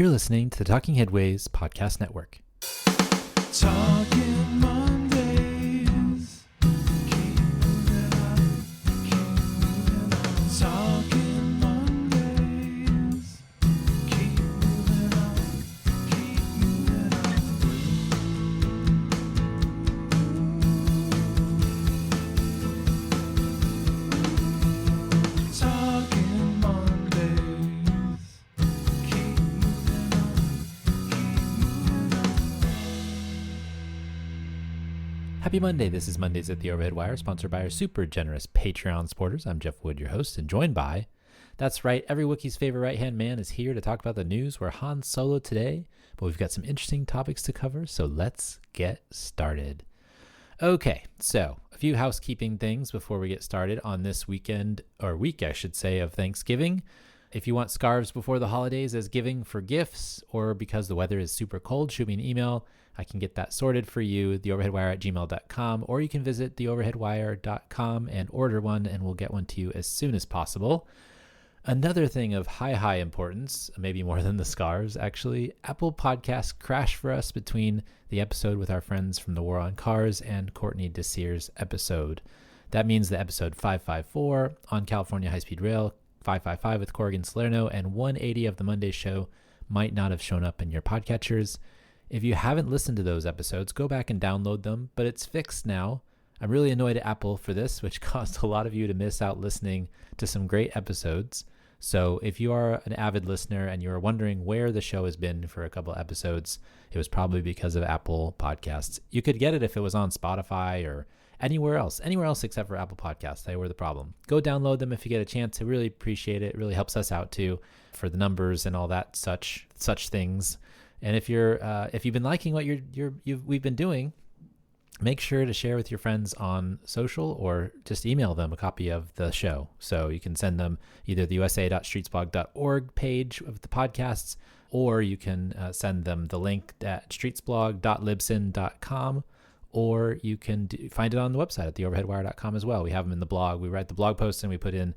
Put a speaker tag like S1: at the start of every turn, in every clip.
S1: You're listening to the Talking Headways Podcast Network.
S2: Talking Mondays. Keep moving on. Keep moving on. Talking Mondays. Keep moving on. Keep moving on. Talking Mondays. Keep moving on. Keep moving on.
S1: Happy Monday. This is Mondays at the Overhead Wire, sponsored by our super generous Patreon supporters. I'm Jeff Wood, your host, and joined by, that's right, every Wookiee's favorite right-hand man is here to talk about the news. We're Han Solo today, but we've got some interesting topics to cover, so let's get started. Okay, so a few housekeeping things before we get started on this weekend, or week, I should say, of Thanksgiving. If you want scarves before the holidays as giving for gifts, or because the weather is super cold, shoot me an email. I can get that sorted for you, theoverheadwire@gmail.com, or you can visit theoverheadwire.com and order one, and we'll get one to you as soon as possible. Another thing of high importance, maybe more than the scarves, actually, Apple Podcasts crashed for us between the episode with our friends from the War on Cars and Courtney Desir's episode. That means the episode 554 on California High-Speed Rail, 555 with Corrigan Salerno, and 180 of the Monday show might not have shown up in your podcatchers. If you haven't listened to those episodes, go back and download them, but it's fixed now. I'm really annoyed at Apple for this, which caused a lot of you to miss out listening to some great episodes. So if you are an avid listener and you're wondering where the show has been for a couple episodes, it was probably because of Apple Podcasts. You could get it if it was on Spotify or anywhere else except for Apple Podcasts. They were the problem. Go download them if you get a chance. I really appreciate it. It really helps us out too for the numbers and all that such things. And if you've been liking what we've been doing, make sure to share with your friends on social or just email them a copy of the show. So you can send them either the usa.streetsblog.org page of the podcasts, or you can send them the link at streetsblog.libsyn.com, or you can find it on the website at theoverheadwire.com as well. We have them in the blog. We write the blog posts and we put in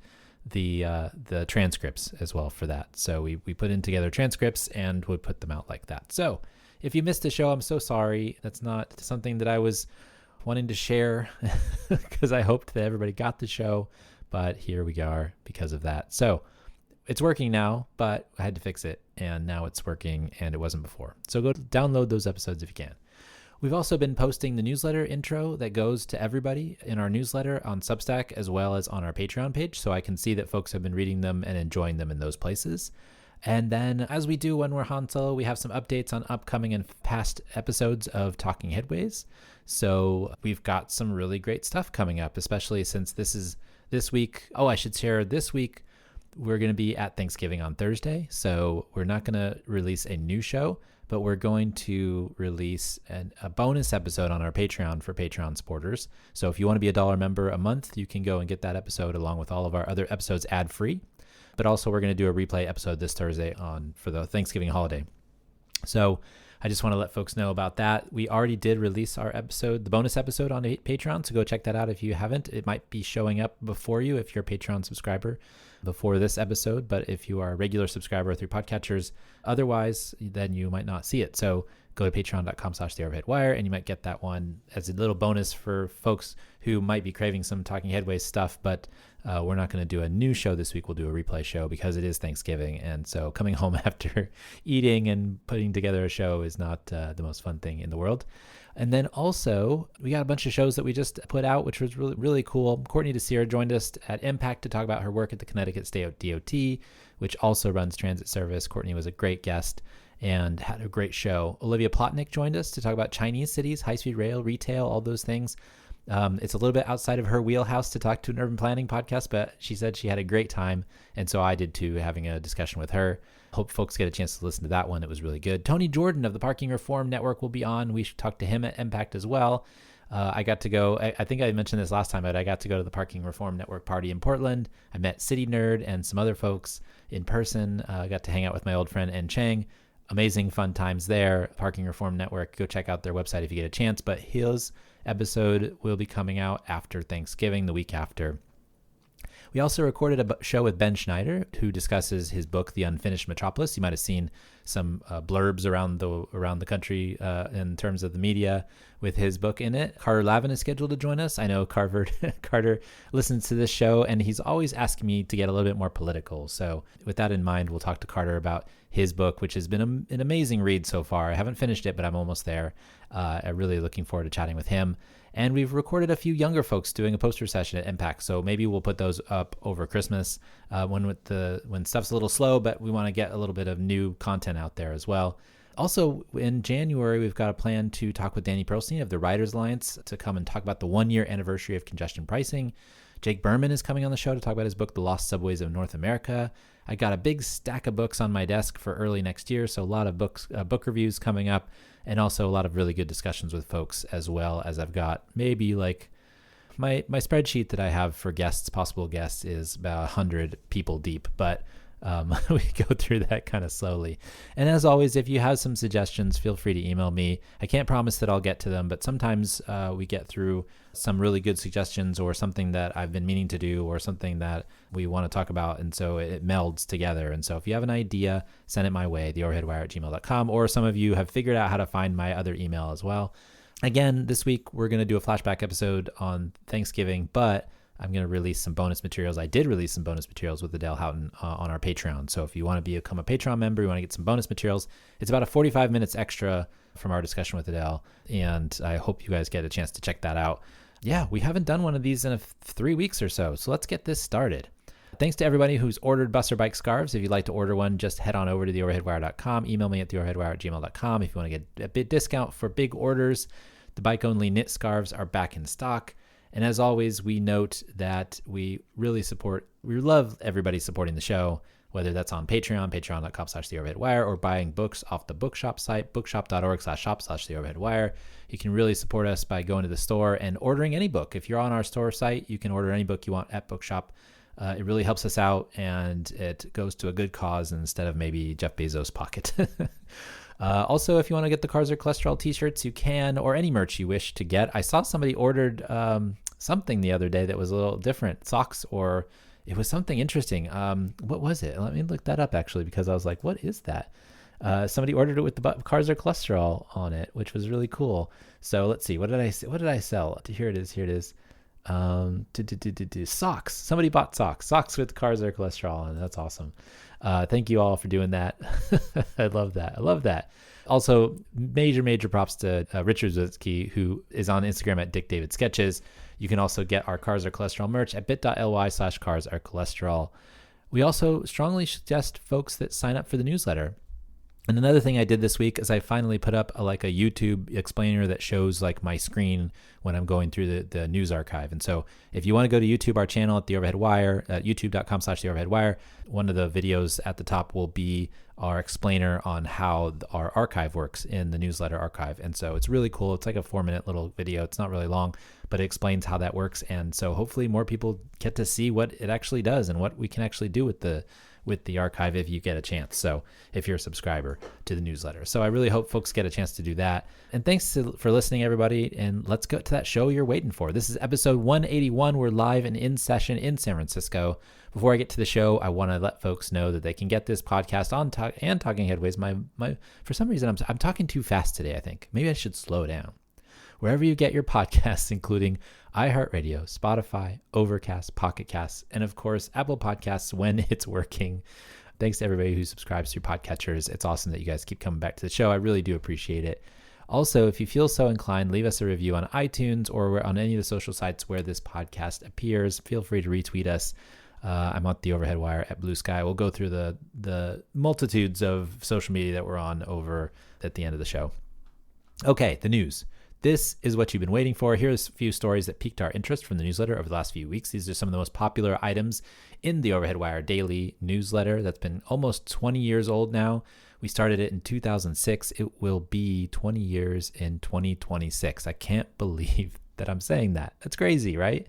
S1: the transcripts as well for that. So we put in together transcripts and we put them out like that. So if you missed the show, I'm so sorry. That's not something that I was wanting to share because I hoped that everybody got the show, but here we are because of that. So it's working now, but I had to fix it, and now it's working, and it wasn't before. So go download those episodes if you can. We've also been posting the newsletter intro that goes to everybody in our newsletter on Substack as well as on our Patreon page, so I can see that folks have been reading them and enjoying them in those places. And then, as we do when we're Han Solo, we have some updates on upcoming and past episodes of Talking Headways. So we've got some really great stuff coming up, especially since this week. Oh, I should share this week. We're going to be at Thanksgiving on Thursday, so we're not going to release a new show, but we're going to release a bonus episode on our Patreon for Patreon supporters. So if you want to be a $1 member a month, you can go and get that episode along with all of our other episodes ad-free. But also we're going to do a replay episode this Thursday for the Thanksgiving holiday. So I just want to let folks know about that. We already did release our episode, the bonus episode on Patreon, so go check that out if you haven't. It might be showing up before you if you're a Patreon subscriber before this episode, but if you are a regular subscriber through podcatchers, otherwise, then you might not see it. So go to patreon.com/theoverheadwire, and you might get that one as a little bonus for folks who might be craving some Talking Headways stuff, but we're not going to do a new show this week. We'll do a replay show because it is Thanksgiving, and so coming home after eating and putting together a show is not the most fun thing in the world. And then also, we got a bunch of shows that we just put out, which was really, really cool. Courtney Desir joined us at Impact to talk about her work at the Connecticut State DOT, which also runs transit service. Courtney was a great guest and had a great show. Olivia Plotnick joined us to talk about Chinese cities, high-speed rail, retail, all those things. It's a little bit outside of her wheelhouse to talk to an urban planning podcast, but she said she had a great time, and so I did too, having a discussion with her. Hope folks get a chance to listen to that one. It was really good. Tony Jordan of the Parking Reform Network will be on. We should talk to him at Impact as well. I got to go, I think I mentioned this last time, but I got to go to the Parking Reform Network party in Portland. I met City Nerd and some other folks in person. I got to hang out with my old friend En Chang. Amazing fun times there. Parking Reform Network, go check out their website if you get a chance. But his episode will be coming out after Thanksgiving, the week after. We also recorded a show with Ben Schneider, who discusses his book, The Unfinished Metropolis. You might have seen some blurbs around the country in terms of the media with his book in it. Carter Lavin is scheduled to join us. I know Carter listens to this show, and he's always asking me to get a little bit more political. So with that in mind, we'll talk to Carter about his book, which has been an amazing read so far. I haven't finished it, but I'm almost there. I'm really looking forward to chatting with him. And we've recorded a few younger folks doing a poster session at Impact. So maybe we'll put those up over Christmas when stuff's a little slow, but we want to get a little bit of new content out there as well. Also, in January, we've got a plan to talk with Danny Perlstein of the Writers Alliance to come and talk about the 1-year anniversary of congestion pricing. Jake Berman is coming on the show to talk about his book, The Lost Subways of North America. I got a big stack of books on my desk for early next year, so a lot of book reviews coming up, and also a lot of really good discussions with folks, as well as I've got maybe like my spreadsheet that I have for possible guests is about 100 people deep, but we go through that kind of slowly. And as always, if you have some suggestions, feel free to email me. I can't promise that I'll get to them, but sometimes we get through some really good suggestions or something that I've been meaning to do or something that we want to talk about. And so it melds together. And so if you have an idea, send it my way, theoverheadwire@gmail.com, or some of you have figured out how to find my other email as well. Again, this week, we're going to do a flashback episode on Thanksgiving, but I'm going to release some bonus materials. I did release some bonus materials with Adele Houghton on our Patreon. So if you want to become a Patreon member, you want to get some bonus materials, it's about 45 minutes extra from our discussion with Adele. And I hope you guys get a chance to check that out. Yeah, we haven't done one of these in 3 weeks or so. So let's get this started. Thanks to everybody who's ordered Bus or Bike scarves. If you'd like to order one, just head on over to theoverheadwire.com. Email me at theoverheadwire@gmail.com if you want to get a bit discount for big orders. The bike-only knit scarves are back in stock. And as always, we note that we love everybody supporting the show, whether that's on Patreon, patreon.com/theoverheadwire, or buying books off the bookshop site, bookshop.org/shop/theoverheadwire. You can really support us by going to the store and ordering any book. If you're on our store site, you can order any book you want at Bookshop. It really helps us out, and it goes to a good cause instead of maybe Jeff Bezos' pocket. Also, if you want to get the Cars Are Cholesterol t-shirts, you can, or any merch you wish to get. I saw somebody ordered something the other day that was a little different, socks, or it was something interesting. What was it? Let me look that up, actually, because I was like, what is that? Somebody ordered it with the Cars Are Cholesterol on it, which was really cool. So let's see. What did I sell? Here it is. Socks. Somebody bought socks with Cars Are Cholesterol, and that's awesome. Thank you all for doing that. I love that. Also, major props to Richard Zwitzky, who is on Instagram at Dick David Sketches. You can also get our Cars Are Cholesterol merch at bit.ly/carsarecholesterol. We also strongly suggest folks that sign up for the newsletter. And another thing I did this week is I finally put up a YouTube explainer that shows like my screen when I'm going through the news archive. And so if you want to go to YouTube, our channel at The Overhead Wire, youtube.com/The Overhead Wire, one of the videos at the top will be our explainer on how our archive works in the newsletter archive. And so it's really cool. It's like a 4-minute little video. It's not really long, but it explains how that works. And so hopefully more people get to see what it actually does and what we can actually do with the archive if you get a chance. So if you're a subscriber to the newsletter. So I really hope folks get a chance to do that. And thanks for listening, everybody. And let's go to that show you're waiting for. This is episode 181. We're live and in session in San Francisco. Before I get to the show, I want to let folks know that they can get this podcast on and Talking Headways. For some reason, I'm talking too fast today, I think. Maybe I should slow down. Wherever you get your podcasts, including iHeartRadio, Spotify, Overcast, Pocket Casts, and of course, Apple Podcasts when it's working. Thanks to everybody who subscribes through podcatchers. It's awesome that you guys keep coming back to the show. I really do appreciate it. Also, if you feel so inclined, leave us a review on iTunes or on any of the social sites where this podcast appears. Feel free to retweet us. I'm on The Overhead Wire at Blue Sky. We'll go through the multitudes of social media that we're on over at the end of the show. Okay, the news. This is what you've been waiting for. Here's a few stories that piqued our interest from the newsletter over the last few weeks. These are some of the most popular items in the Overhead Wire daily newsletter that's been almost 20 years old now. We started it in 2006. It will be 20 years in 2026. I can't believe that I'm saying that. That's crazy, right?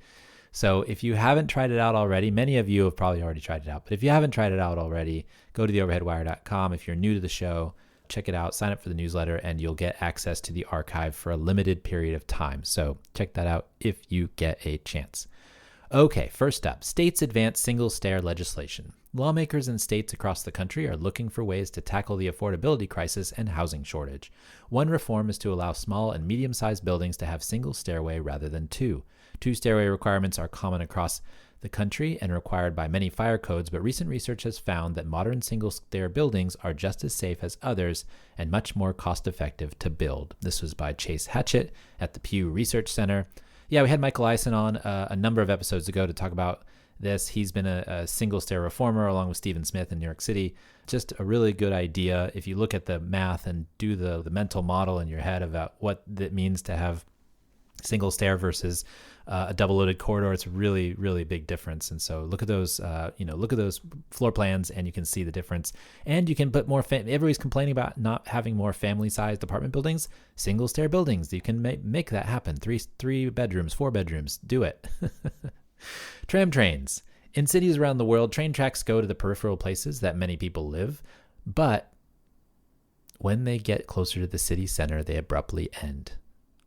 S1: So if you haven't tried it out already, many of you have probably already tried it out, but if you haven't tried it out already, go to theoverheadwire.com. If you're new to the show, check it out, sign up for the newsletter, and you'll get access to the archive for a limited period of time. So check that out if you get a chance. Okay, first up, states advance single-stair legislation. Lawmakers in states across the country are looking for ways to tackle the affordability crisis and housing shortage. One reform is to allow small and medium-sized buildings to have single stairway rather than two. Two stairway requirements are common across the country and required by many fire codes, but recent research has found that modern single-stair buildings are just as safe as others and much more cost-effective to build. This was by Chase Hatchett at the Pew Research Center. Yeah, we had Michael Eisen on a number of episodes ago to talk about this. He's been a single-stair reformer along with Stephen Smith in New York City. Just a really good idea if you look at the math and do the mental model in your head about what it means to have single stair versus a double loaded corridor. It's a really, really big difference. And so look at those, look at those floor plans and you can see the difference. And you can put more, everybody's complaining about not having more family sized apartment buildings, single stair buildings. You can make that happen. Three bedrooms, 4 bedrooms, do it. Tram trains. In cities around the world, train tracks go to the peripheral places that many people live, but when they get closer to the city center, they abruptly end.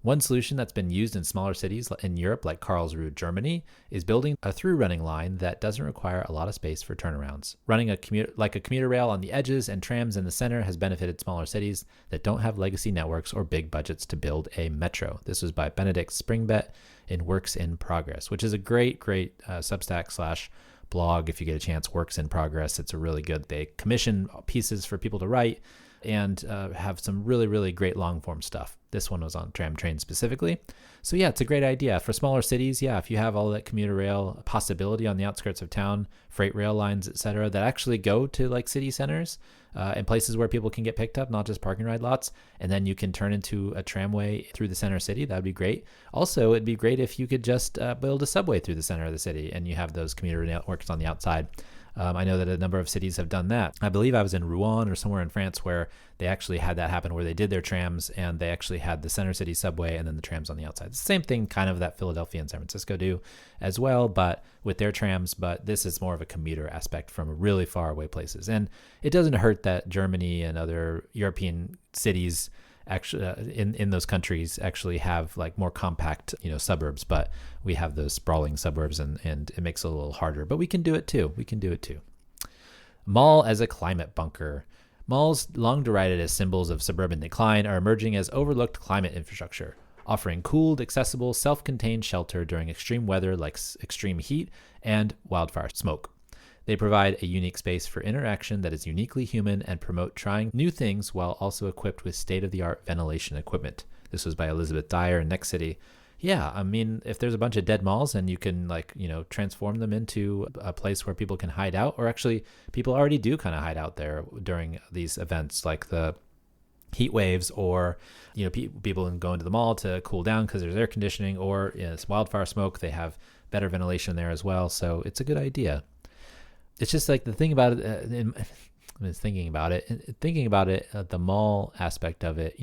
S1: One solution that's been used in smaller cities in Europe, like Karlsruhe, Germany, is building a through-running line that doesn't require a lot of space for turnarounds. Running a commuter rail on the edges and trams in the center has benefited smaller cities that don't have legacy networks or big budgets to build a metro. This was by Benedict Springbett in Works in Progress, which is a great Substack/blog if you get a chance. Works in Progress. It's a really good. They commission pieces for people to write and have some really, really great long-form stuff. This one was on tram trains specifically. So yeah, it's a great idea. For smaller cities, yeah, if you have all that commuter rail possibility on the outskirts of town, freight rail lines, et cetera, that actually go to like city centers and places where people can get picked up, not just parking ride lots, and then you can turn into a tramway through the center city, that'd be great. Also, it'd be great if you could just build a subway through the center of the city and you have those commuter networks on the outside. I know that a number of cities have done that. I believe I was in Rouen or somewhere in France where they actually had that happen, where they did their trams and they actually had the center city subway and then the trams on the outside. It's the same thing kind of that Philadelphia and San Francisco do as well, but with their trams. But this is more of a commuter aspect from really far away places. And it doesn't hurt that Germany and other European cities actually in those countries actually have like more compact, suburbs, but we have those sprawling suburbs and it makes it a little harder, but we can do it too. Mall as a climate bunker. Malls, long derided as symbols of suburban decline, are emerging as overlooked climate infrastructure, offering cooled, accessible, self-contained shelter during extreme weather like extreme heat and wildfire smoke. They provide a unique space for interaction that is uniquely human and promote trying new things while also equipped with state-of-the-art ventilation equipment. This was by Elizabeth Dyer in NextCity. Yeah, I mean, if there's a bunch of dead malls and you can transform them into a place where people can hide out, or actually people already do kind of hide out there during these events like the heat waves, or people can go into the mall to cool down because there's air conditioning, or it's wildfire smoke, they have better ventilation there as well. So it's a good idea. It's just like the thing about it, thinking about it, the mall aspect of it,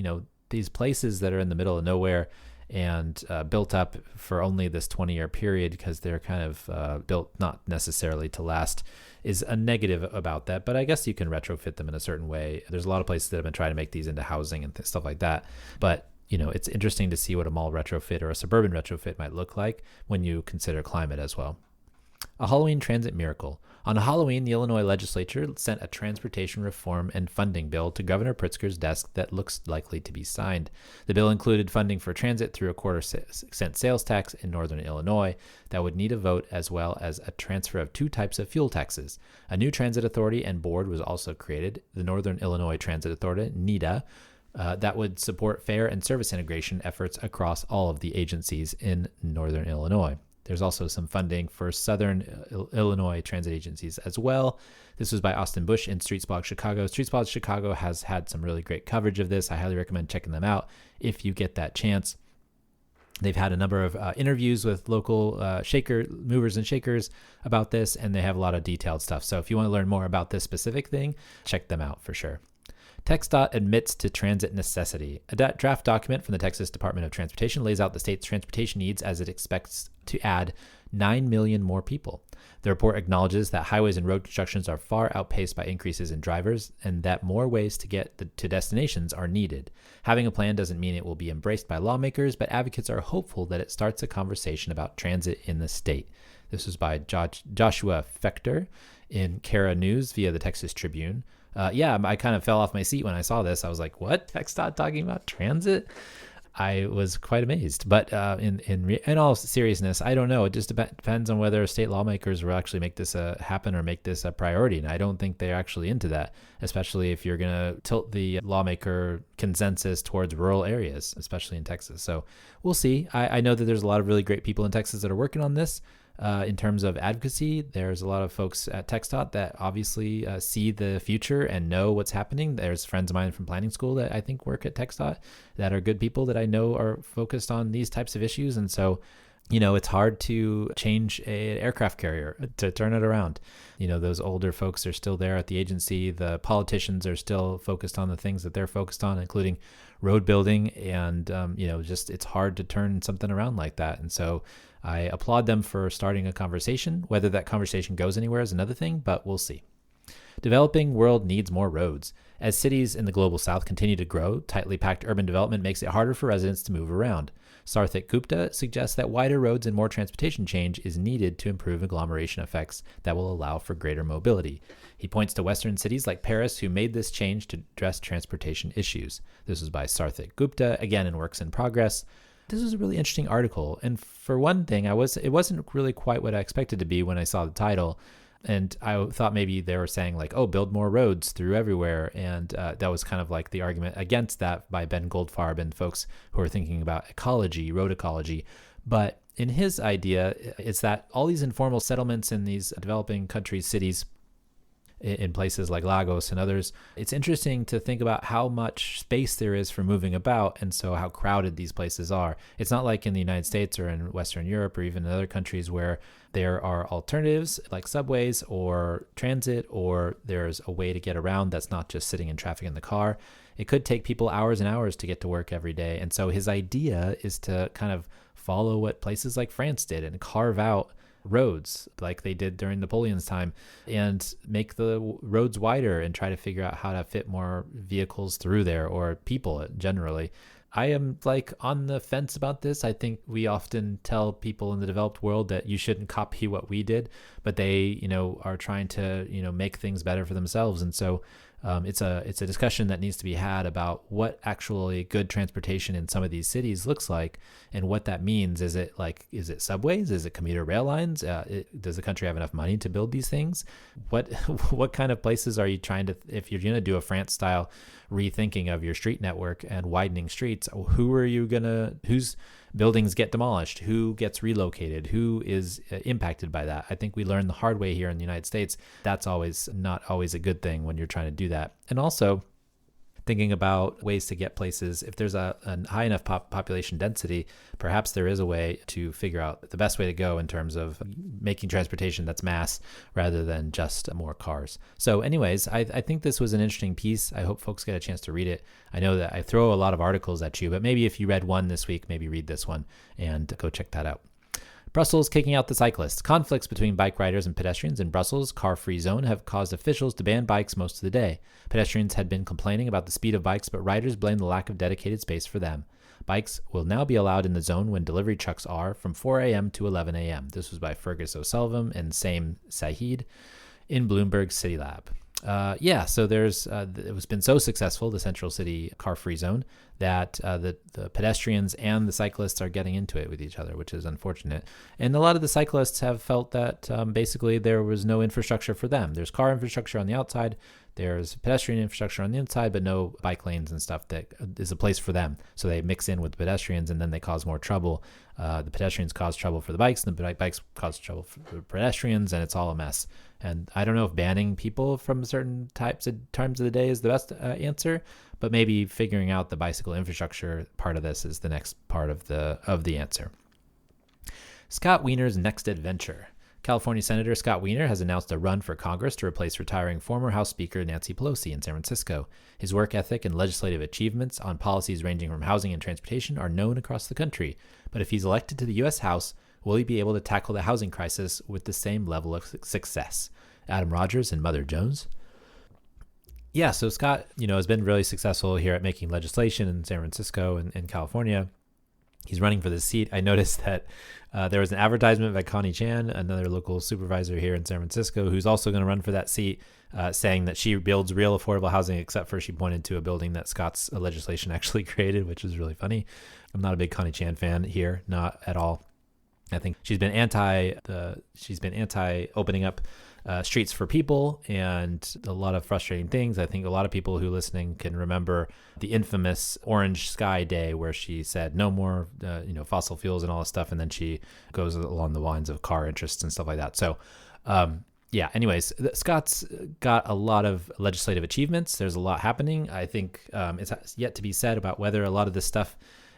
S1: these places that are in the middle of nowhere and built up for only this 20-year period because they're kind of built not necessarily to last, is a negative about that. But I guess you can retrofit them in a certain way. There's a lot of places that have been trying to make these into housing and stuff like that. But it's interesting to see what a mall retrofit or a suburban retrofit might look like when you consider climate as well. A Halloween transit miracle. On Halloween, the Illinois legislature sent a transportation reform and funding bill to Governor Pritzker's desk that looks likely to be signed. The bill included funding for transit through a quarter-cent sales tax in northern Illinois that would need a vote, as well as a transfer of 2 types of fuel taxes. A new transit authority and board was also created, the Northern Illinois Transit Authority, NEDA, that would support fare and service integration efforts across all of the agencies in northern Illinois. There's also some funding for Southern Illinois transit agencies as well. This was by Austin Bush in Streetsblog Chicago. Streetsblog Chicago has had some really great coverage of this. I highly recommend checking them out if you get that chance. They've had a number of interviews with local movers and shakers about this, and they have a lot of detailed stuff. So if you want to learn more about this specific thing, check them out for sure. TXDOT admits to transit necessity. A draft document from the Texas Department of Transportation lays out the state's transportation needs as it expects to add 9 million more people. The report acknowledges that highways and road constructions are far outpaced by increases in drivers and that more ways to get to destinations are needed. Having a plan doesn't mean it will be embraced by lawmakers, but advocates are hopeful that it starts a conversation about transit in the state. This is by Joshua Fechter in KERA News via the Texas Tribune. I kind of fell off my seat when I saw this. I was like, what? TXDOT talking about transit? I was quite amazed. But in all seriousness, I don't know. It just depends on whether state lawmakers will actually make this happen or make this a priority. And I don't think they're actually into that, especially if you're going to tilt the lawmaker consensus towards rural areas, especially in Texas. So we'll see. I know that there's a lot of really great people in Texas that are working on this. In terms of advocacy, there's a lot of folks at TXDOT that obviously see the future and know what's happening. There's friends of mine from planning school that I think work at TXDOT that are good people that I know are focused on these types of issues. And so, it's hard to change an aircraft carrier, to turn it around. Those older folks are still there at the agency. The politicians are still focused on the things that they're focused on, including road building. And, it's hard to turn something around like that. And so I applaud them for starting a conversation. Whether that conversation goes anywhere is another thing, but we'll see. Developing world needs more roads. As cities in the global south continue to grow, tightly packed urban development makes it harder for residents to move around. Sarthik Gupta suggests that wider roads and more transportation change is needed to improve agglomeration effects that will allow for greater mobility. He points to Western cities like Paris who made this change to address transportation issues. This is by Sarthik Gupta, again in Works in Progress. This is a really interesting article. And for one thing, it wasn't really quite what I expected to be when I saw the title. And I thought maybe they were saying like, oh, build more roads through everywhere. And that was kind of like the argument against that by Ben Goldfarb and folks who are thinking about ecology, road ecology. But in his idea, it's that all these informal settlements in these developing countries, cities, in places like Lagos and others, it's interesting to think about how much space there is for moving about, and so how crowded these places are. It's not like in the United States or in Western Europe or even in other countries where there are alternatives like subways or transit, or there's a way to get around that's not just sitting in traffic in the car. It could take people hours and hours to get to work every day. And so his idea is to kind of follow what places like France did and carve out roads like they did during Napoleon's time and make the roads wider and try to figure out how to fit more vehicles through there, or people generally. I am like on the fence about this. I think we often tell people in the developed world that you shouldn't copy what we did, but they, are trying to, make things better for themselves. And so it's a discussion that needs to be had about what actually good transportation in some of these cities looks like and what that means. Is it subways? Is it commuter rail lines? Does the country have enough money to build these things? What kind of places are you trying to, if you're going to do a France style rethinking of your street network and widening streets, whose buildings get demolished, who gets relocated, who is impacted by that? I think we learned the hard way here in the United States. That's not always a good thing when you're trying to do that. And also thinking about ways to get places, if there's a high enough population density, perhaps there is a way to figure out the best way to go in terms of making transportation that's mass rather than just more cars. So anyways, I think this was an interesting piece. I hope folks get a chance to read it. I know that I throw a lot of articles at you, but maybe if you read one this week, maybe read this one and go check that out. Brussels kicking out the cyclists. Conflicts between bike riders and pedestrians in Brussels' car-free zone have caused officials to ban bikes most of the day. Pedestrians had been complaining about the speed of bikes, but riders blame the lack of dedicated space for them. Bikes will now be allowed in the zone when delivery trucks are from 4 a.m. to 11 a.m. This was by Fergus O'Sullivan and Same Saeed in Bloomberg CityLab. So there's it was been so successful, the Central City car-free zone, that the pedestrians and the cyclists are getting into it with each other, which is unfortunate. And a lot of the cyclists have felt that basically there was no infrastructure for them. There's car infrastructure on the outside, there's pedestrian infrastructure on the inside, but no bike lanes and stuff that is a place for them. So they mix in with the pedestrians and then they cause more trouble. The pedestrians cause trouble for the bikes, and the bikes cause trouble for the pedestrians, and it's all a mess. And I don't know if banning people from certain times of the day is the best answer, but maybe figuring out the bicycle infrastructure part of this is the next part of the answer. Scott Weiner's next adventure. California Senator Scott Weiner has announced a run for Congress to replace retiring former House Speaker Nancy Pelosi in San Francisco. His work ethic and legislative achievements on policies ranging from housing and transportation are known across the country. But if he's elected to the U.S. House, will he be able to tackle the housing crisis with the same level of success? Adam Rogers and Mother Jones. Yeah, so Scott, has been really successful here at making legislation in San Francisco and California. He's running for the seat. I noticed that there was an advertisement by Connie Chan, another local supervisor here in San Francisco, who's also going to run for that seat, saying that she builds real affordable housing, except for she pointed to a building that Scott's legislation actually created, which is really funny. I'm not a big Connie Chan fan here, not at all. I think she's been anti opening up streets for people and a lot of frustrating things. I think a lot of people who listening can remember the infamous Orange Sky Day where she said no more fossil fuels and all this stuff, and then she goes along the lines of car interests and stuff like that. So anyways, Scott's got a lot of legislative achievements. There's a lot happening. I think it's yet to be said about whether a lot of this stuff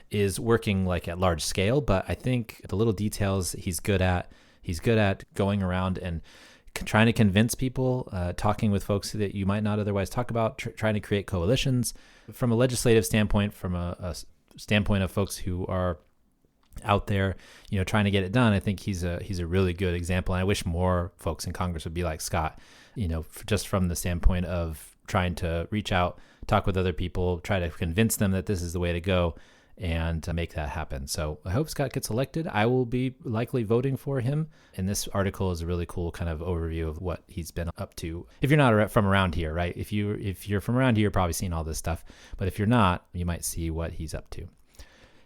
S1: is working like at large scale, but I think the little details he's good at. He's good at going around and trying to convince people, talking with folks that you might not otherwise talk about, trying to create coalitions from a legislative standpoint, from a standpoint of folks who are out there, trying to get it done. I think he's a really good example. And I wish more folks in Congress would be like Scott, just from the standpoint of trying to reach out, talk with other people, try to convince them that this is the way to go and to make that happen. So I hope Scott gets elected. I will be likely voting for him. And this article is a really cool kind of overview of what he's been up to. If you're not from around here, right? If you're from around here, you're probably seen all this stuff. But if you're not, you might see what he's up to.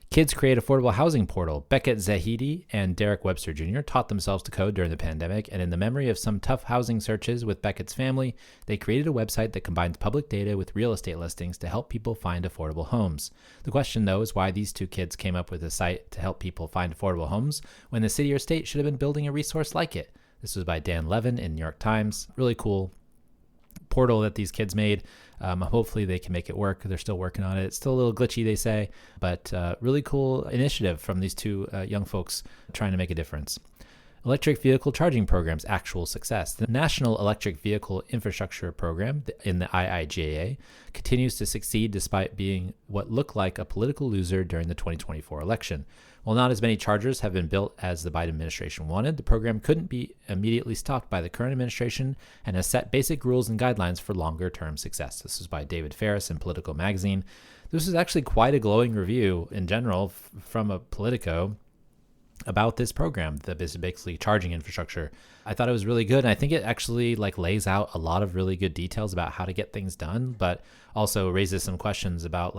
S1: Kids create affordable housing portal. Beckett Zahidi and Derek Webster Jr. taught themselves to code during the pandemic, and in the memory of some tough housing searches with Beckett's family, they created a website that combines public data with real estate listings to help people find affordable homes. The question, though, is why these two kids came up with a site to help people find affordable homes when the city or state should have been building a resource like it. This was by Dan Levin in New York Times. Really cool portal that these kids made. Hopefully they can make it work. They're still working on it. It's still a little glitchy, they say, but really cool initiative from these two young folks trying to make a difference. Electric vehicle charging programs, actual success. The National Electric Vehicle Infrastructure Program in the IIJA continues to succeed despite being what looked like a political loser during the 2024 election. While not as many chargers have been built as the Biden administration wanted, the program couldn't be immediately stopped by the current administration and has set basic rules and guidelines for longer-term success. This is by David Ferris in Politico Magazine. This is actually quite a glowing review in general from a Politico about this program, the basically charging infrastructure. I thought it was really good. And I think it actually lays out a lot of really good details about how to get things done, but also raises some questions about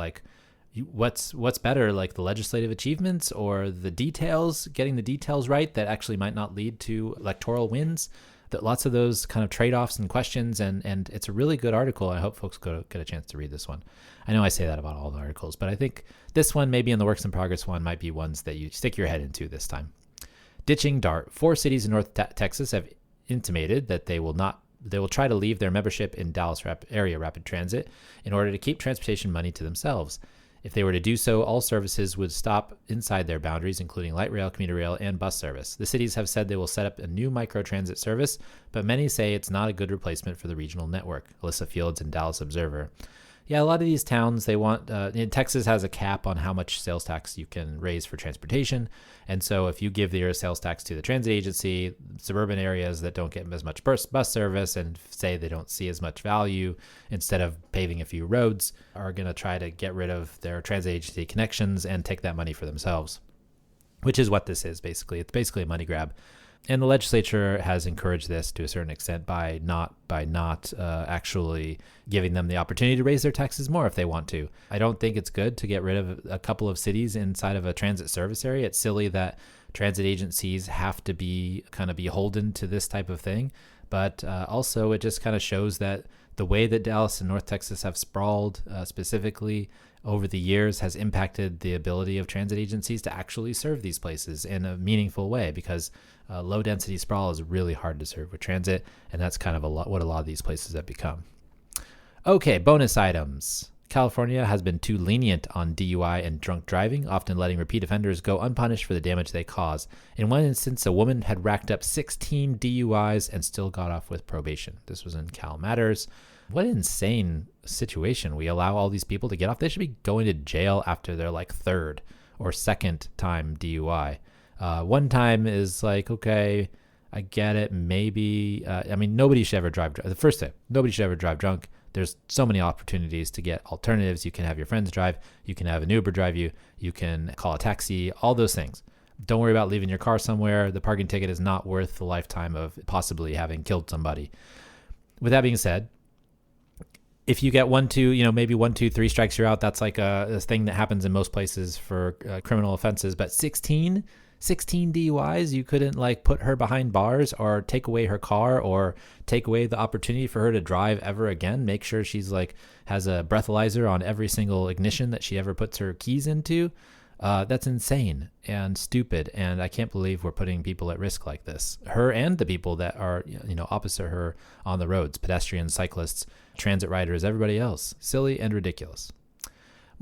S1: what's better, like the legislative achievements or the details, getting the details right that actually might not lead to electoral wins. That lots of those kind of trade-offs and questions, and it's a really good article. I hope folks get a chance to read this one. I know I say that about all the articles, but I think this one, maybe in the works in progress one, might be ones that you stick your head into this time. Ditching DART. 4 cities in North Texas have intimated that they will try to leave their membership in Dallas area rapid transit in order to keep transportation money to themselves. If they were to do so, all services would stop inside their boundaries, including light rail, commuter rail, and bus service. The cities have said they will set up a new microtransit service, but many say it's not a good replacement for the regional network. Alyssa Fields in Dallas Observer. Yeah, a lot of these towns, they want, Texas has a cap on how much sales tax you can raise for transportation. And so if you give your sales tax to the transit agency, suburban areas that don't get as much bus service and say they don't see as much value, instead of paving a few roads, are going to try to get rid of their transit agency connections and take that money for themselves, which is what this is basically. It's basically a money grab. And the legislature has encouraged this to a certain extent by not actually giving them the opportunity to raise their taxes more if they want to. I don't think it's good to get rid of a couple of cities inside of a transit service area. It's silly that transit agencies have to be kind of beholden to this type of thing. But also it just kind of shows that the way that Dallas and North Texas have sprawled specifically over the years has impacted the ability of transit agencies to actually serve these places in a meaningful way, because low density sprawl is really hard to serve with transit, and that's kind of what a lot of these places have become. Okay, bonus items. California has been too lenient on DUI and drunk driving, often letting repeat offenders go unpunished for the damage they cause. In one instance, a woman had racked up 16 DUIs and still got off with probation. This was in Cal Matters. What an insane situation. We allow all these people to get off. They should be going to jail after their third or second time DUI. One time is okay, I get it. Maybe, nobody should ever drive drunk. The first thing, nobody should ever drive drunk. There's so many opportunities to get alternatives. You can have your friends drive. You can have an Uber drive you. You can call a taxi, all those things. Don't worry about leaving your car somewhere. The parking ticket is not worth the lifetime of possibly having killed somebody. With that being said, if you get 1, 2, maybe 1, 2, 3 strikes, you're out. That's like a thing that happens in most places for criminal offenses. But 16 DUIs, you couldn't like put her behind bars or take away her car or take away the opportunity for her to drive ever again. Make sure she's like has a breathalyzer on every single ignition that she ever puts her keys into. That's insane and stupid. And I can't believe we're putting people at risk like this. Her and the people that are, opposite her on the roads, pedestrians, cyclists, transit riders, everybody else. Silly and ridiculous.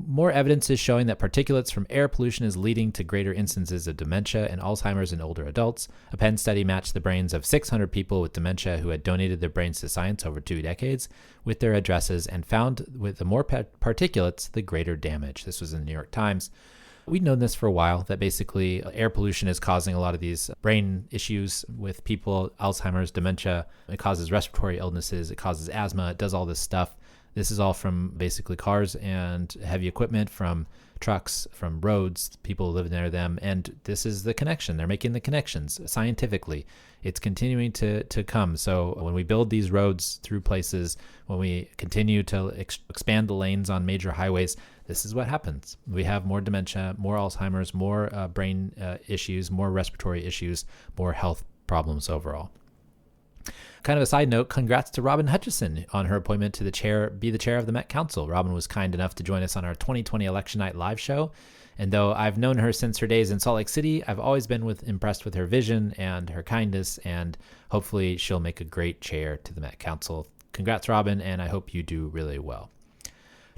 S1: More evidence is showing that particulates from air pollution is leading to greater instances of dementia and Alzheimer's in older adults. A Penn study matched the brains of 600 people with dementia who had donated their brains to science over 2 decades with their addresses and found with the more particulates, the greater damage. This was in the New York Times. We'd known this for a while, that basically air pollution is causing a lot of these brain issues with people, Alzheimer's, dementia. It causes respiratory illnesses. It causes asthma. It does all this stuff. This is all from basically cars and heavy equipment, from trucks, from roads, people living near them. And this is the connection. They're making the connections scientifically. It's continuing to come. So when we build these roads through places, when we continue to expand the lanes on major highways, this is what happens. We have more dementia, more Alzheimer's, more brain issues, more respiratory issues, more health problems overall. Kind of a side note, congrats to Robin Hutchison on her appointment to be the chair of the Met Council. Robin was kind enough to join us on our 2020 election night live show. And though I've known her since her days in Salt Lake City, I've always been impressed with her vision and her kindness, and hopefully she'll make a great chair to the Met Council. Congrats, Robin, and I hope you do really well.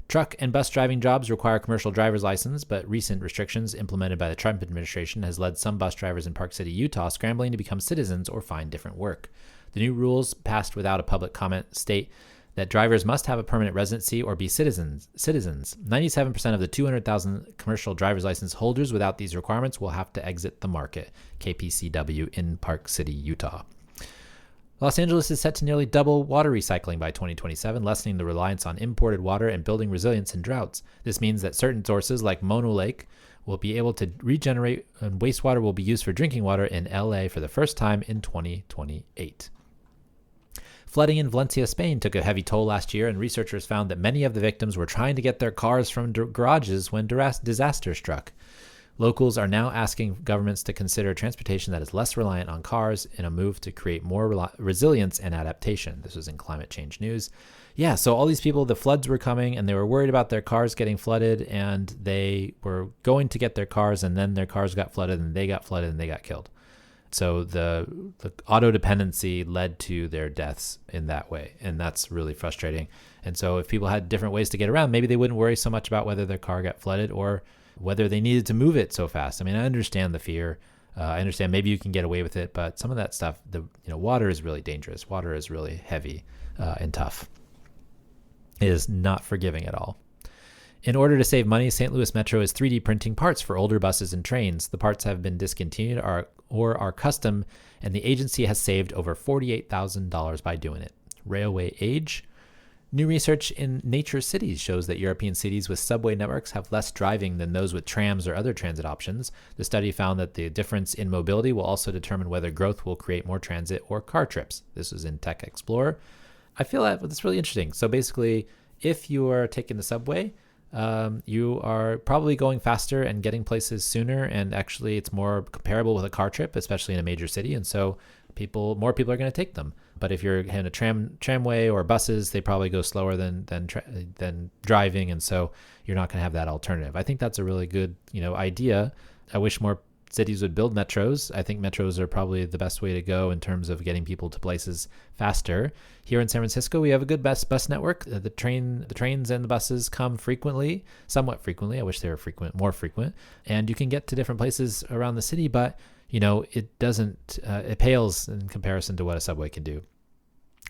S1: Truck and bus driving jobs require commercial driver's license, but recent restrictions implemented by the Trump administration has led some bus drivers in Park City, Utah, scrambling to become citizens or find different work. The new rules, passed without a public comment, state that drivers must have a permanent residency or be citizens. 97% of the 200,000 commercial driver's license holders without these requirements will have to exit the market. KPCW in Park City, Utah. Los Angeles is set to nearly double water recycling by 2027, lessening the reliance on imported water and building resilience in droughts. This means that certain sources like Mono Lake will be able to regenerate, and wastewater will be used for drinking water in LA for the first time in 2028. Flooding in Valencia, Spain took a heavy toll last year, and researchers found that many of the victims were trying to get their cars from garages when disaster struck. Locals are now asking governments to consider transportation that is less reliant on cars in a move to create more resilience and adaptation. This was in Climate Change News. Yeah, so all these people, the floods were coming and they were worried about their cars getting flooded, and they were going to get their cars, and then their cars got flooded and they got flooded and they got killed. So the auto dependency led to their deaths in that way, and that's really frustrating. And so if people had different ways to get around, maybe they wouldn't worry so much about whether their car got flooded or whether they needed to move it so fast. I mean, I understand the fear. I understand maybe you can get away with it, but some of that stuff, water is really dangerous. Water is really heavy and tough. It is not forgiving at all. In order to save money, St. Louis Metro is 3D printing parts for older buses and trains. The parts have been discontinued or are custom, and the agency has saved over $48,000 by doing it. Railway age. New research in Nature Cities shows that European cities with subway networks have less driving than those with trams or other transit options. The study found that the difference in mobility will also determine whether growth will create more transit or car trips. This was in Tech Explorer. I feel that that's really interesting. So basically, if you are taking the subway, you are probably going faster and getting places sooner, and actually it's more comparable with a car trip, especially in a major city, and so more people are going to take them. But if you're in a tramway or buses, they probably go slower than driving, and so you're not going to have that alternative. I think that's a really good idea. I wish more cities would build metros. I think metros are probably the best way to go in terms of getting people to places faster. Here in San Francisco, we have a good bus network. The trains and the buses come somewhat frequently. I wish they were more frequent. And you can get to different places around the city, but it pales in comparison to what a subway can do.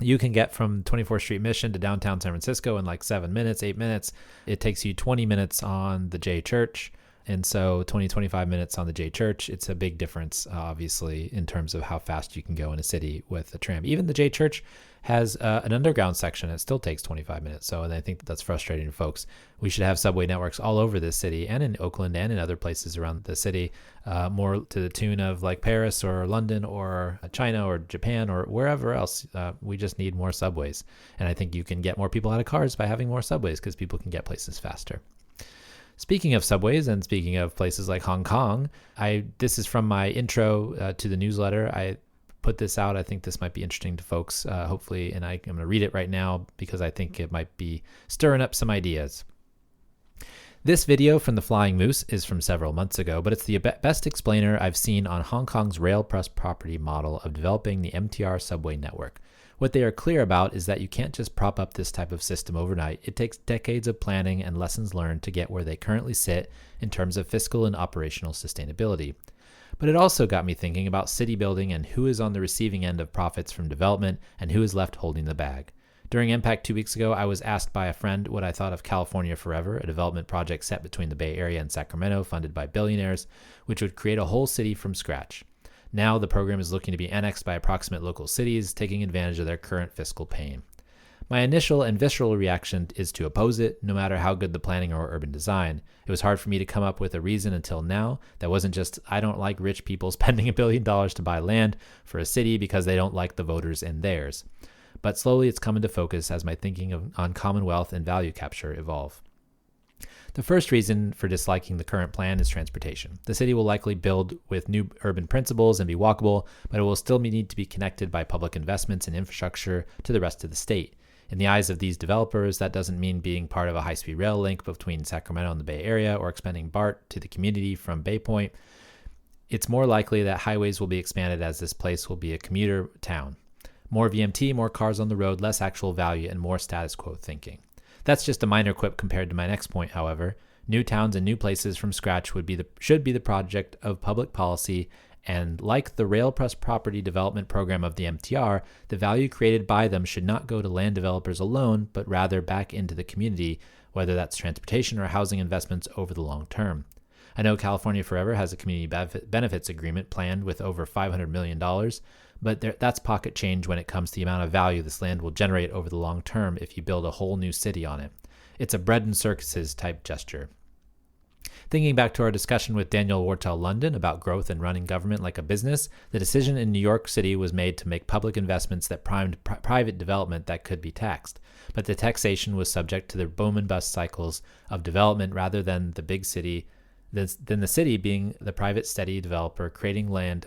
S1: You can get from 24th Street Mission to downtown San Francisco in like 8 minutes. It takes you 20 minutes on the J Church. And so 25 minutes on the J Church, it's a big difference, obviously, in terms of how fast you can go in a city with a tram. Even the J Church has an underground section. It still takes 25 minutes. So, and I think that's frustrating to folks. We should have subway networks all over this city and in Oakland and in other places around the city, more to the tune of like Paris or London or China or Japan or wherever else. We just need more subways. And I think you can get more people out of cars by having more subways because people can get places faster. Speaking of subways and speaking of places like Hong Kong, this is from my intro to the newsletter. I put this out. I think this might be interesting to folks, hopefully, and I'm going to read it right now because I think it might be stirring up some ideas. This video from the Flying Moose is from several months ago, but it's the best explainer I've seen on Hong Kong's rail plus property model of developing the MTR subway network. What they are clear about is that you can't just prop up this type of system overnight. It takes decades of planning and lessons learned to get where they currently sit in terms of fiscal and operational sustainability. But it also got me thinking about city building and who is on the receiving end of profits from development and who is left holding the bag. During Impact 2 weeks ago, I was asked by a friend what I thought of California Forever, a development project set between the Bay Area and Sacramento funded by billionaires, which would create a whole city from scratch. Now the program is looking to be annexed by approximate local cities, taking advantage of their current fiscal pain. My initial and visceral reaction is to oppose it, no matter how good the planning or urban design. It was hard for me to come up with a reason until now that wasn't just, I don't like rich people spending $1 billion to buy land for a city because they don't like the voters in theirs. But slowly it's come into focus as my thinking on Commonwealth and value capture evolve. The first reason for disliking the current plan is transportation. The city will likely build with new urban principles and be walkable, but it will still need to be connected by public investments and infrastructure to the rest of the state. In the eyes of these developers, that doesn't mean being part of a high-speed rail link between Sacramento and the Bay Area or expanding BART to the community from Bay Point. It's more likely that highways will be expanded as this place will be a commuter town. More VMT, more cars on the road, less actual value, and more status quo thinking. That's just a minor quip compared to my next point, however. New towns and new places from scratch should be the project of public policy, and like the Rail Plus Property Development Program of the MTR, the value created by them should not go to land developers alone, but rather back into the community, whether that's transportation or housing investments over the long term. I know California Forever has a community benefits agreement planned with over $500 million, but that's pocket change when it comes to the amount of value this land will generate over the long term if you build a whole new city on it. It's a bread and circuses type gesture. Thinking back to our discussion with Daniel Wartell London about growth and running government like a business, the decision in New York City was made to make public investments that primed private development that could be taxed. But the taxation was subject to the boom and bust cycles of development rather than the city being the private steady developer creating land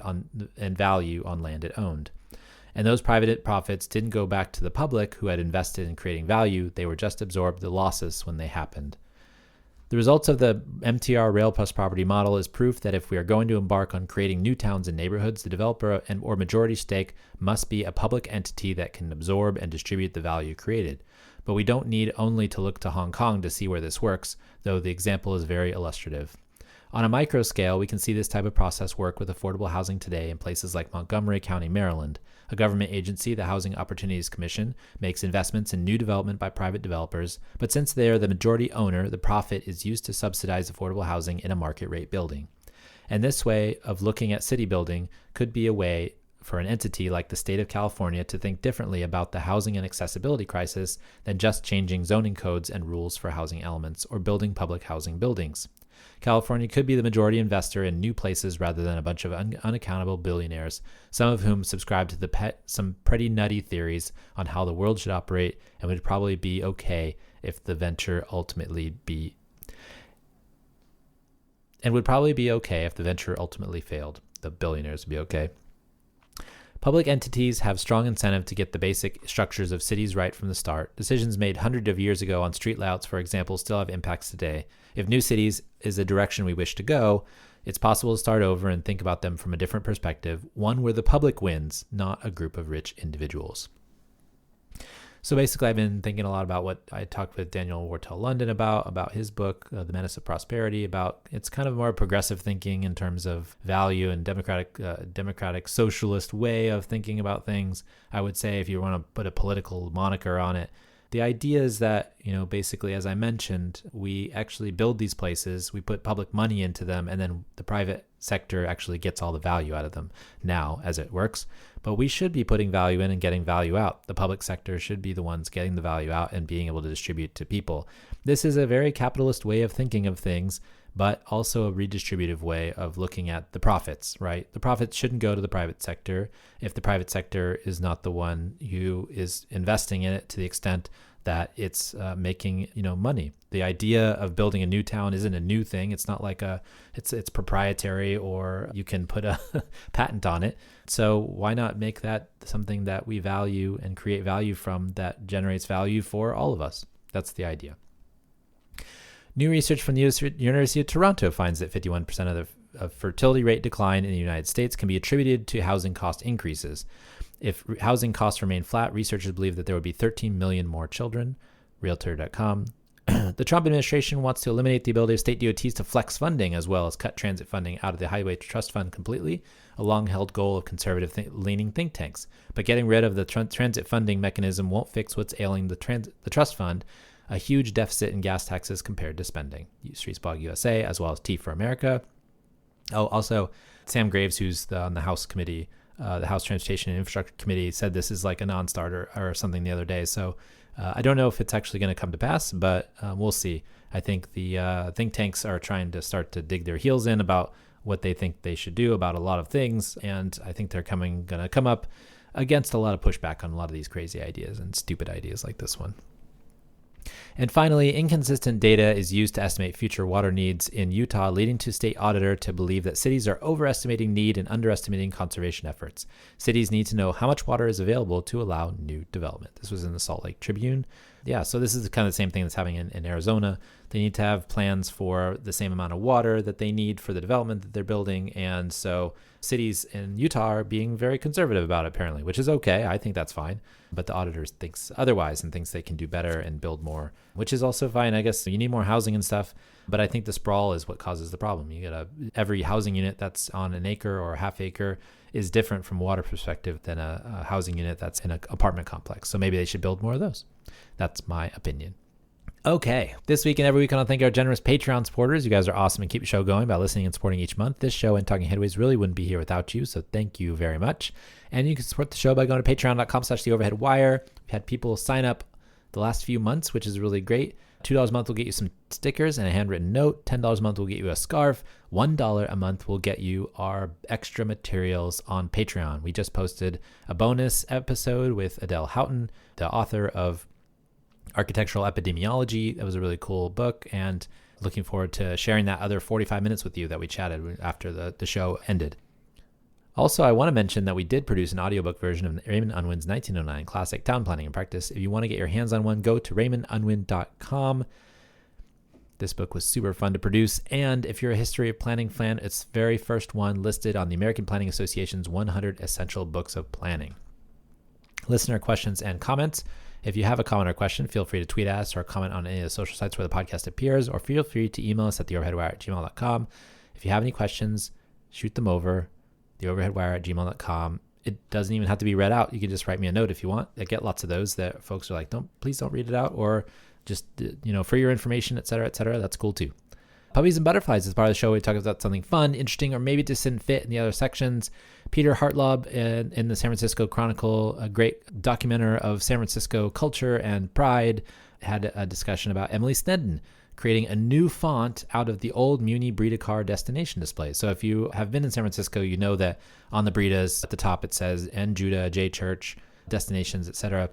S1: and value on land it owned. And those private profits didn't go back to the public who had invested in creating value. They were just absorbed the losses when they happened. The results of the MTR Rail Plus Property model is proof that if we are going to embark on creating new towns and neighborhoods, the developer or majority stake must be a public entity that can absorb and distribute the value created. But we don't need only to look to Hong Kong to see where this works, though the example is very illustrative. On a micro scale, we can see this type of process work with affordable housing today in places like Montgomery County, Maryland. A government agency, the Housing Opportunities Commission, makes investments in new development by private developers, but since they are the majority owner, the profit is used to subsidize affordable housing in a market rate building. And this way of looking at city building could be a way for an entity like the state of California to think differently about the housing and accessibility crisis than just changing zoning codes and rules for housing elements or building public housing buildings. California could be the majority investor in new places rather than a bunch of unaccountable billionaires, some of whom subscribe to some pretty nutty theories on how the world should operate and would probably be okay if the venture ultimately failed. The billionaires would be okay. Public entities have strong incentive to get the basic structures of cities right from the start. Decisions made hundreds of years ago on street layouts, for example, still have impacts today. If new cities is the direction we wish to go, it's possible to start over and think about them from a different perspective, one where the public wins, not a group of rich individuals. So basically, I've been thinking a lot about what I talked with Daniel Wartell London about his book, The Menace of Prosperity, about it's kind of more progressive thinking in terms of value and democratic socialist way of thinking about things. I would say if you want to put a political moniker on it, The idea is that, basically, as I mentioned, we actually build these places, we put public money into them, and then the private sector actually gets all the value out of them now as it works. But we should be putting value in and getting value out. The public sector should be the ones getting the value out and being able to distribute to people. This is a very capitalist way of thinking of things, but also a redistributive way of looking at the profits, right? The profits shouldn't go to the private sector if the private sector is not the one who is investing in it to the extent that it's making money. The idea of building a new town isn't a new thing. It's not like it's proprietary or you can put a patent on it. So why not make that something that we value and create value from that generates value for all of us? That's the idea. New research from the University of Toronto finds that 51% of fertility rate decline in the United States can be attributed to housing cost increases. If housing costs remain flat, researchers believe that there would be 13 million more children. Realtor.com. The Trump administration wants to eliminate the ability of state DOTs to flex funding as well as cut transit funding out of the Highway Trust Fund completely, a long-held goal of conservative-leaning think tanks. But getting rid of the transit funding mechanism won't fix what's ailing the trust fund, a huge deficit in gas taxes compared to spending. Streetsblog USA, as well as T for America. Oh, also, Sam Graves, who's on the House Committee, the House Transportation and Infrastructure Committee, said this is like a non-starter or something the other day. So I don't know if it's actually going to come to pass, but we'll see. I think the think tanks are trying to start to dig their heels in about what they think they should do about a lot of things. And I think they're going to come up against a lot of pushback on a lot of these crazy ideas and stupid ideas like this one. And finally, inconsistent data is used to estimate future water needs in Utah, leading to state auditor to believe that cities are overestimating need and underestimating conservation efforts. Cities need to know how much water is available to allow new development. This was in the Salt Lake Tribune. Yeah, so this is kind of the same thing that's happening in Arizona. They need to have plans for the same amount of water that they need for the development that they're building. And so cities in Utah are being very conservative about it, apparently, which is okay. I think that's fine. But the auditors thinks otherwise and thinks they can do better and build more, which is also fine. I guess you need more housing and stuff. But I think the sprawl is what causes the problem. You got every housing unit that's on an acre or a half acre is different from a water perspective than a housing unit that's in an apartment complex. So maybe they should build more of those. That's my opinion. Okay, this week and every week I want to thank our generous Patreon supporters. You guys are awesome and keep the show going by listening and supporting each month. This show and Talking Headways really wouldn't be here without you, so thank you very much. And you can support the show by going to patreon.com/theoverheadwire. We've had people sign up the last few months, which is really great. $2 a month will get you some stickers and a handwritten note. $10 a month will get you a scarf. $1 a month will get you our extra materials on Patreon. We just posted a bonus episode with Adele Houghton, the author of Architectural Epidemiology. That was a really cool book, and looking forward to sharing that other 45 minutes with you that we chatted after the show ended. Also, I want to mention that we did produce an audiobook version of Raymond Unwin's 1909 classic Town Planning and Practice. If you want to get your hands on one, go to raymondunwin.com. This book was super fun to produce, and if you're a history of planning fan, it's the very first one listed on the American Planning Association's 100 Essential Books of Planning. Listener questions and comments. If you have a comment or question, feel free to tweet at us or comment on any of the social sites where the podcast appears, or feel free to email us at theoverheadwire@gmail.com. If you have any questions, shoot them over, theoverheadwire@gmail.com. It doesn't even have to be read out. You can just write me a note if you want. I get lots of those that folks are like, please don't read it out, or just, for your information, et cetera, et cetera. That's cool too. Puppies and Butterflies is part of the show. We talk about something fun, interesting, or maybe just didn't fit in the other sections. Peter Hartlaub in the San Francisco Chronicle, a great documenter of San Francisco culture and pride, had a discussion about Emily Snedden creating a new font out of the old Muni Brita car destination displays. So if you have been in San Francisco, you know that on the Britas at the top it says N Judah, J Church, destinations, etc.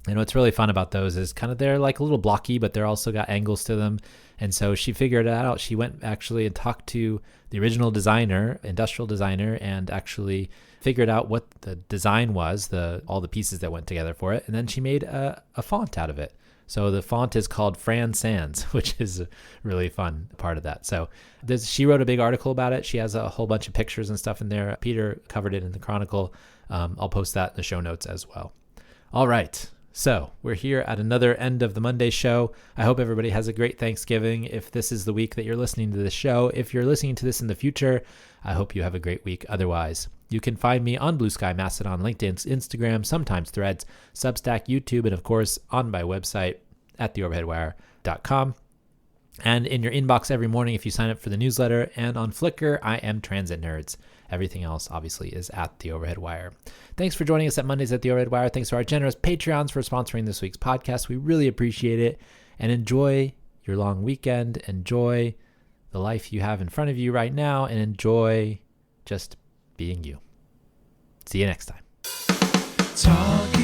S1: And what's really fun about those is kind of they're like a little blocky, but they're also got angles to them. And so she figured it out. She went actually and talked to the original designer, industrial designer, and actually figured out what the design was, all the pieces that went together for it. And then she made a font out of it. So the font is called Fran Sans, which is a really fun part of that. So she wrote a big article about it. She has a whole bunch of pictures and stuff in there. Peter covered it in the Chronicle. I'll post that in the show notes as well. All right. So we're here at another end of the Monday show. I hope everybody has a great Thanksgiving. If this is the week that you're listening to this show, if you're listening to this in the future, I hope you have a great week otherwise. You can find me on Blue Sky, Mastodon, LinkedIn, Instagram, sometimes Threads, Substack, YouTube, and of course on my website at theoverheadwire.com. And in your inbox every morning if you sign up for the newsletter, and on Flickr, I am Transit Nerds. Everything else, obviously, is at The Overhead Wire. Thanks for joining us at Mondays at The Overhead Wire. Thanks to our generous Patreons for sponsoring this week's podcast. We really appreciate it. And enjoy your long weekend. Enjoy the life you have in front of you right now. And enjoy just being you. See you next time.
S2: Talking